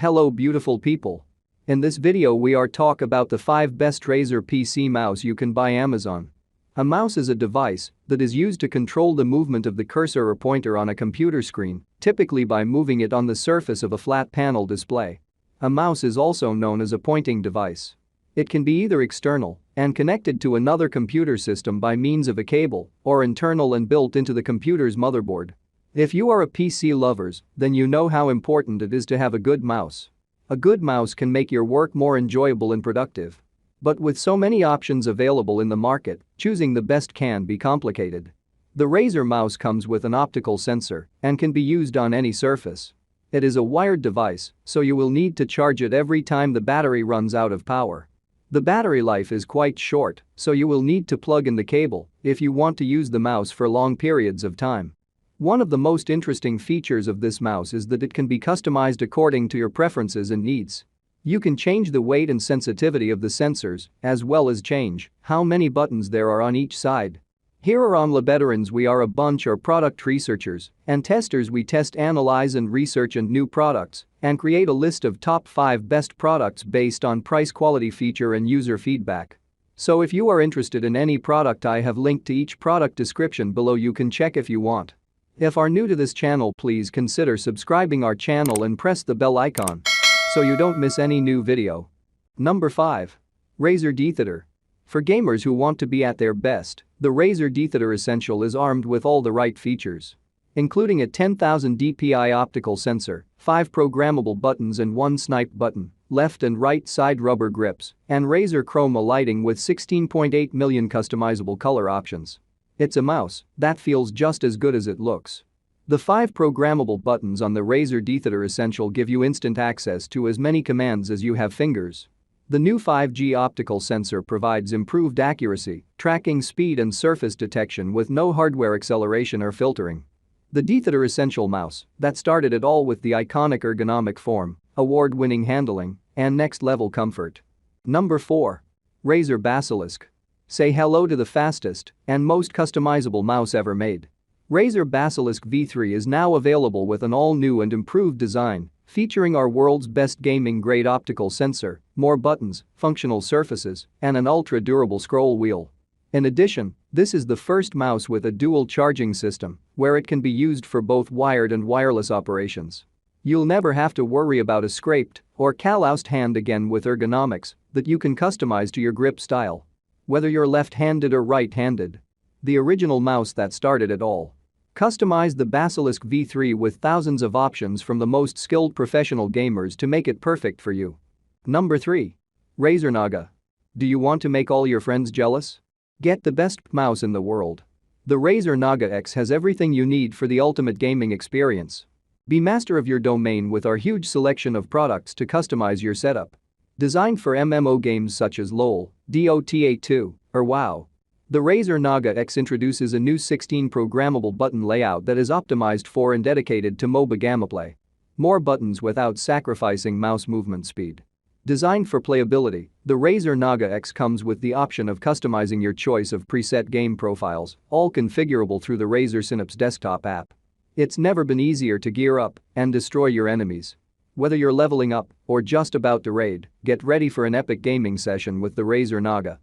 Hello beautiful people. In this video we are talk about the 5 best Razer PC mouse you can buy Amazon. A mouse is a device that is used to control the movement of the cursor or pointer on a computer screen, typically by moving it on the surface of a flat panel display. A mouse is also known as a pointing device. It can be either external and connected to another computer system by means of a cable or internal and built into the computer's motherboard. If you are a PC lovers, then you know how important it is to have a good mouse. A good mouse can make your work more enjoyable and productive. But with so many options available in the market, choosing the best can be complicated. The Razer mouse comes with an optical sensor and can be used on any surface. It is a wired device, so you will need to charge it every time the battery runs out of power. The battery life is quite short, so you will need to plug in the cable if you want to use the mouse for long periods of time. One of the most interesting features of this mouse is that it can be customized according to your preferences and needs. You can change the weight and sensitivity of the sensors, as well as change how many buttons there are on each side. Here are OnlyBetterOnes. We are a bunch of product researchers and testers. We test, analyze and research and new products and create a list of top 5 best products based on price, quality, feature and user feedback. So if you are interested in any product, I have linked to each product description below. You can check if you want. If are new to this channel, please consider subscribing our channel and press the bell icon so you don't miss any new video. Number 5. Razer DTheater. For gamers who want to be at their best, the Razer DTheater Essential is armed with all the right features. Including a 10,000 dpi optical sensor, 5 programmable buttons and 1 snipe button, left and right side rubber grips, and Razer Chroma lighting with 16.8 million customizable color options. It's a mouse that feels just as good as it looks. The 5 programmable buttons on the Razer DTheater Essential give you instant access to as many commands as you have fingers. The new 5G optical sensor provides improved accuracy, tracking speed and surface detection with no hardware acceleration or filtering. The DTheater Essential mouse that started it all with the iconic ergonomic form, award-winning handling, and next-level comfort. Number 4. Razer Basilisk. Say hello to the fastest and most customizable mouse ever made. Razer Basilisk V3 is now available with an all-new and improved design, featuring our world's best gaming-grade optical sensor, more buttons, functional surfaces, and an ultra-durable scroll wheel. In addition, this is the first mouse with a dual charging system, where it can be used for both wired and wireless operations. You'll never have to worry about a scraped or calloused hand again with ergonomics that you can customize to your grip style. Whether you're left-handed or right-handed. The original mouse that started it all. Customize the Basilisk V3 with thousands of options from the most skilled professional gamers to make it perfect for you. Number 3. Razer Naga. Do you want to make all your friends jealous? Get the best mouse in the world. The Razer Naga X has everything you need for the ultimate gaming experience. Be master of your domain with our huge selection of products to customize your setup. Designed for MMO games such as LoL, Dota 2, or WoW. The Razer Naga X introduces a new 16 programmable button layout that is optimized for and dedicated to MOBA gameplay. More buttons without sacrificing mouse movement speed. Designed for playability, the Razer Naga X comes with the option of customizing your choice of preset game profiles, all configurable through the Razer Synapse desktop app. It's never been easier to gear up and destroy your enemies. Whether you're leveling up or just about to raid, get ready for an epic gaming session with the Razer Naga.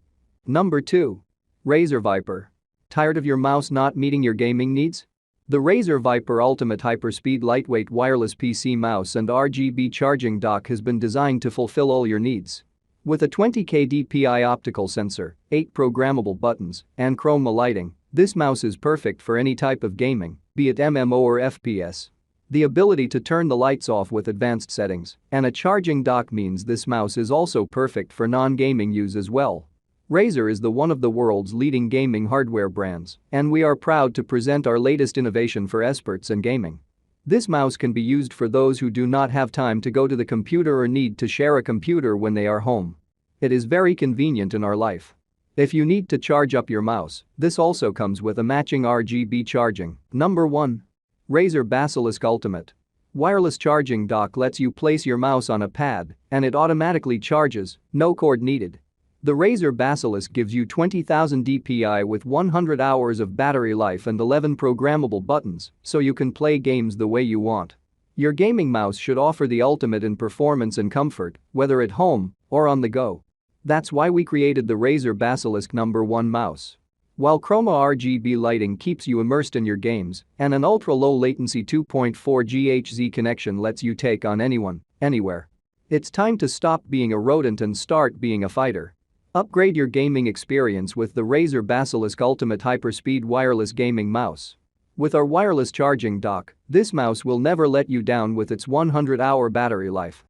Number 2. Razer Viper. Tired of your mouse not meeting your gaming needs? The Razer Viper Ultimate Hyperspeed Lightweight Wireless PC Mouse and RGB charging dock has been designed to fulfill all your needs. With a 20K dpi optical sensor, 8 programmable buttons, and chroma lighting, this mouse is perfect for any type of gaming, be it MMO or FPS. The ability to turn the lights off with advanced settings and a charging dock means this mouse is also perfect for non-gaming use as well. Razer is one of the world's leading gaming hardware brands, and we are proud to present our latest innovation for experts in gaming. This mouse can be used for those who do not have time to go to the computer or need to share a computer when they are home. It is very convenient in our life. If you need to charge up your mouse, this also comes with a matching RGB charging. Number 1. Razer Basilisk Ultimate. Wireless charging dock lets you place your mouse on a pad and it automatically charges, no cord needed. The Razer Basilisk gives you 20,000 dpi with 100 hours of battery life and 11 programmable buttons, so you can play games the way you want. Your gaming mouse should offer the ultimate in performance and comfort, whether at home or on the go. That's why we created the Razer Basilisk #1 mouse. While chroma RGB lighting keeps you immersed in your games, and an ultra-low latency 2.4 GHz connection lets you take on anyone, anywhere. It's time to stop being a rodent and start being a fighter. Upgrade your gaming experience with the Razer Basilisk Ultimate Hyperspeed Wireless Gaming Mouse. With our wireless charging dock, this mouse will never let you down with its 100-hour battery life.